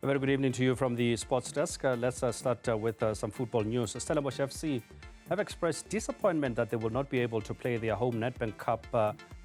very good evening to you from the sports desk. Let's start with some football news. Stellenbosch FC have expressed disappointment that they will not be able to play their home Nedbank Cup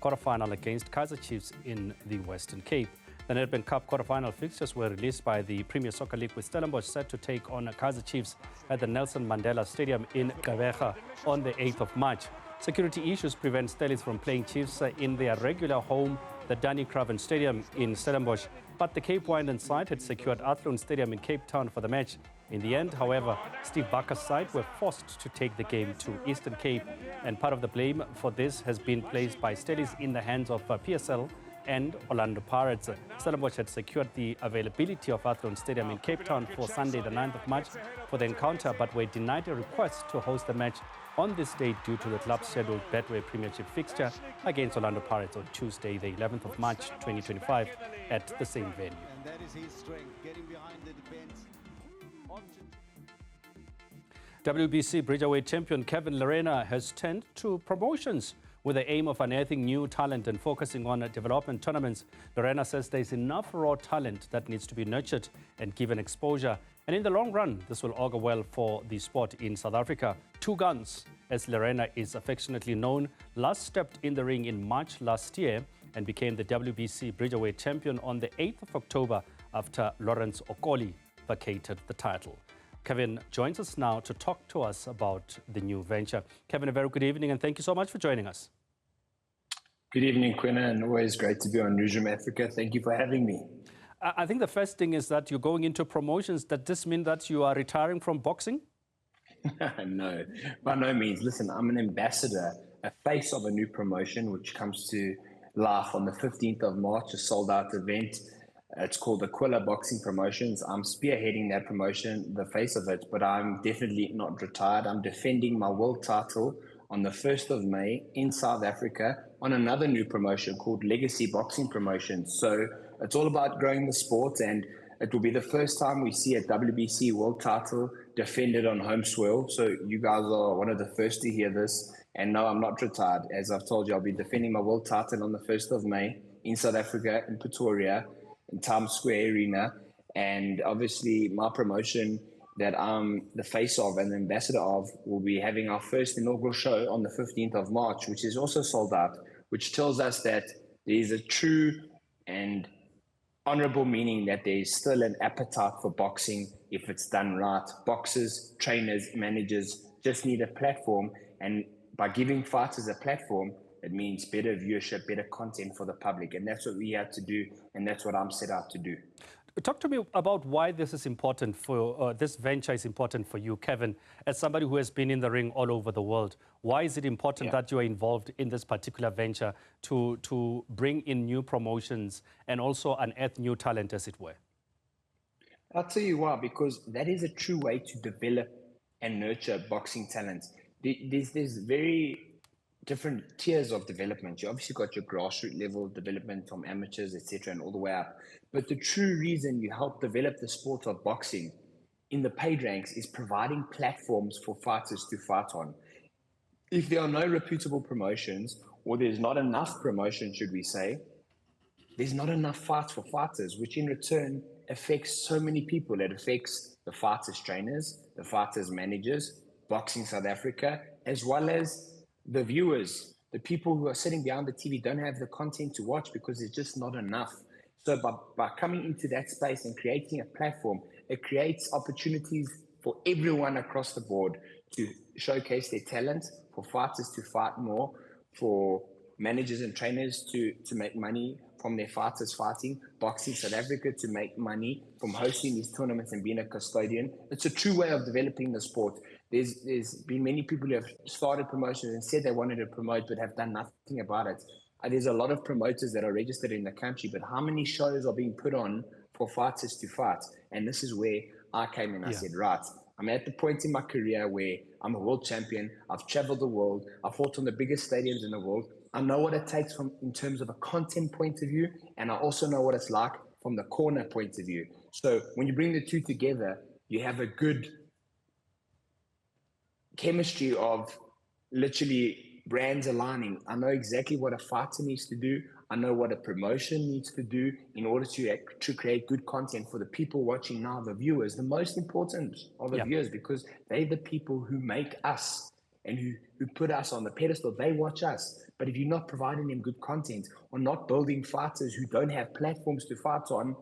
quarterfinal against Kaizer Chiefs in the Western Cape. The Nedbank Cup quarterfinal fixtures were released by the Premier Soccer League, with Stellenbosch set to take on Kaizer Chiefs at the Nelson Mandela Stadium in Gqeberha on the 8th of March. Security issues prevent Stellies from playing Chiefs in their regular home, the Danny Craven Stadium in Stellenbosch. But the Cape Winelands side had secured Athlone Stadium in Cape Town for the match. In the end, however, Steve Barker's side were forced to take the game to Eastern Cape, and part of the blame for this has been placed by Stellies in the hands of PSL and Orlando Pirates. Stellenbosch had secured the availability of Athlone Stadium in Cape Town for Sunday the 9th of March for the encounter, but were denied a request to host the match on this date due to the club's scheduled Betway Premiership fixture against Orlando Pirates on Tuesday the 11th of March 2025 at the same venue. And that is his strength, getting behind the defense. WBC bridgerweight champion Kevin Lerena has turned to promotions with the aim of unearthing new talent and focusing on development tournaments. Lerena says there's enough raw talent that needs to be nurtured and given exposure. And in the long run, this will augur well for the sport in South Africa. Two Guns, as Lerena is affectionately known, last stepped in the ring in March last year and became the WBC bridgerweight champion on the 8th of October after Lawrence Okolie vacated the title. Kevin joins us now to talk to us about the new venture. Kevin, a very good evening, and thank you so much for joining us. Good evening, Quina, and always great to be on Newzroom Afrika. Thank you for having me. I think the first thing is that you're going into promotions. Does this mean that you are retiring from boxing? No, by no means. Listen, I'm an ambassador, a face of a new promotion, which comes to life on the 15th of March, a sold-out event. It's called Okolie Boxing Promotions. I'm spearheading that promotion, the face of it, but I'm definitely not retired. I'm defending my world title on the 1st of May in South Africa on another new promotion called Legacy Boxing Promotions. So it's all about growing the sport, and it will be the first time we see a WBC world title defended on home soil. So you guys are one of the first to hear this. And no, I'm not retired. As I've told you, I'll be defending my world title on the 1st of May in South Africa, in Pretoria, in Times Square Arena. And obviously my promotion that I'm the face of and the ambassador of will be having our first inaugural show on the 15th of March, which is also sold out, which tells us that there is a true and honorable meaning that there is still an appetite for boxing if it's done right. Boxers, trainers, managers just need a platform, and by giving fighters a platform, it means better viewership, better content for the public, and that's what we have to do, and that's what I'm set out to do. Talk to me about why this is important for this venture is important for you, Kevin, as somebody who has been in the ring all over the world. Why is it important that you are involved in this particular venture to bring in new promotions and also unearth new talent, as it were? I'll tell you why, because that is a true way to develop and nurture boxing talent. There's very different tiers of development. You obviously got your grassroots level development from amateurs, etc., and all the way up. But the true reason you help develop the sport of boxing in the paid ranks is providing platforms for fighters to fight on. If there are no reputable promotions, or there's not enough promotion, should we say, there's not enough fights for fighters, which in return affects so many people. It affects the fighters' trainers, the fighters' managers, Boxing South Africa, as well as the viewers. The people who are sitting behind the TV don't have the content to watch because there's just not enough. So by coming into that space and creating a platform, it creates opportunities for everyone across the board to showcase their talent, for fighters to fight more, for managers and trainers to make money from their fighters fighting, Boxing South Africa to make money from hosting these tournaments and being a custodian. It's a true way of developing the sport. There's been many people who have started promotions and said they wanted to promote but have done nothing about it. There's a lot of promoters that are registered in the country, but how many shows are being put on for fighters to fight? And this is where I came in. I said, right, I'm at the point in my career where I'm a world champion. I've traveled the world. I've fought on the biggest stadiums in the world. I know what it takes in terms of a content point of view, and I also know what it's like from the corner point of view. So when you bring the two together, you have a good chemistry of literally brands aligning. I know exactly what a fighter needs to do. I know what a promotion needs to do in order to create good content for the people watching now, the viewers. The most important are the viewers, because they're the people who make us and who put us on the pedestal. They watch us. But if you're not providing them good content or not building fighters who don't have platforms to fight on,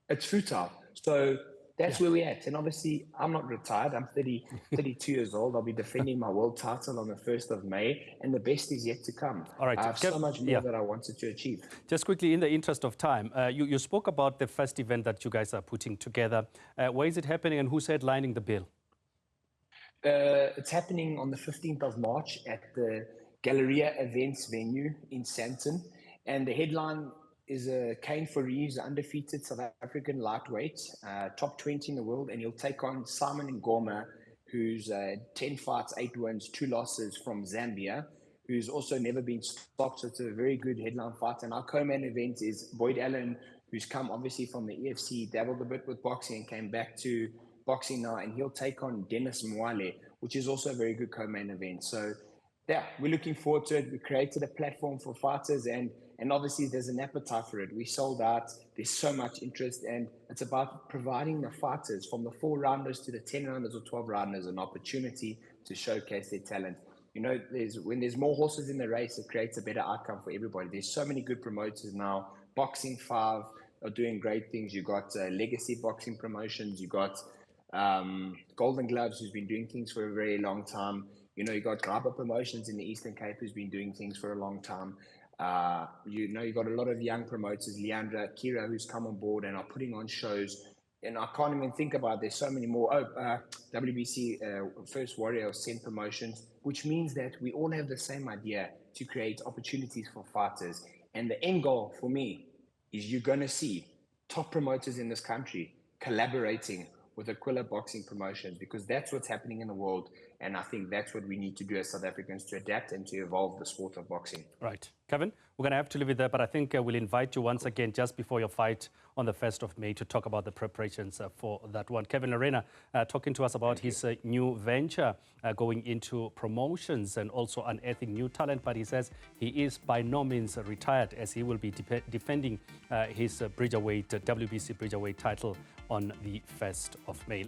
it's futile. So that's where we're at. And obviously, I'm not retired. I'm 32 years old. I'll be defending my world title on the 1st of May, and the best is yet to come. All right. I have so much more that I wanted to achieve. Just quickly, in the interest of time, you spoke about the first event that you guys are putting together. Where is it happening and who's headlining the bill? It's happening on the 15th of March at the Galleria Events venue in Sandton. And the headline is Kane Fourie, the undefeated South African lightweight, top 20 in the world. And he'll take on Simon Ngoma, who's 10 fights, 8 wins, 2 losses from Zambia, who's also never been stopped. So it's a very good headline fight. And our co-main event is Boyd Allen, who's come obviously from the EFC, dabbled a bit with boxing and came back to boxing now, and he'll take on Dennis Mwale, which is also a very good co-main event. So yeah, we're looking forward to it. We created a platform for fighters, and obviously there's an appetite for it. We sold out. There's so much interest, and it's about providing the fighters from the 4 rounders to the 10 rounders or 12 rounders an opportunity to showcase their talent. You know, when there's more horses in the race, it creates a better outcome for everybody. There's so many good promoters now. Boxing 5 are doing great things. You got Legacy Boxing Promotions. You got Golden Gloves, who's been doing things for a very long time. You know, you got Graba Promotions in the Eastern Cape, who's been doing things for a long time. You know, you got a lot of young promoters, Leandra, Kira, who's come on board and are putting on shows. And I can't even think about, there's so many more. WBC First Warrior sent promotions, which means that we all have the same idea to create opportunities for fighters. And the end goal for me is you're going to see top promoters in this country collaborating with Aquila Boxing Promotions, because that's what's happening in the world. And I think that's what we need to do as South Africans, to adapt and to evolve the sport of boxing. Right. Kevin, we're going to have to leave it there, but I think we'll invite you once again just before your fight on the 1st of May to talk about the preparations for that one. Kevin Lerena talking to us about his new venture going into promotions and also unearthing new talent, but he says he is by no means retired, as he will be defending his WBC Bridgerweight title on the 1st of May.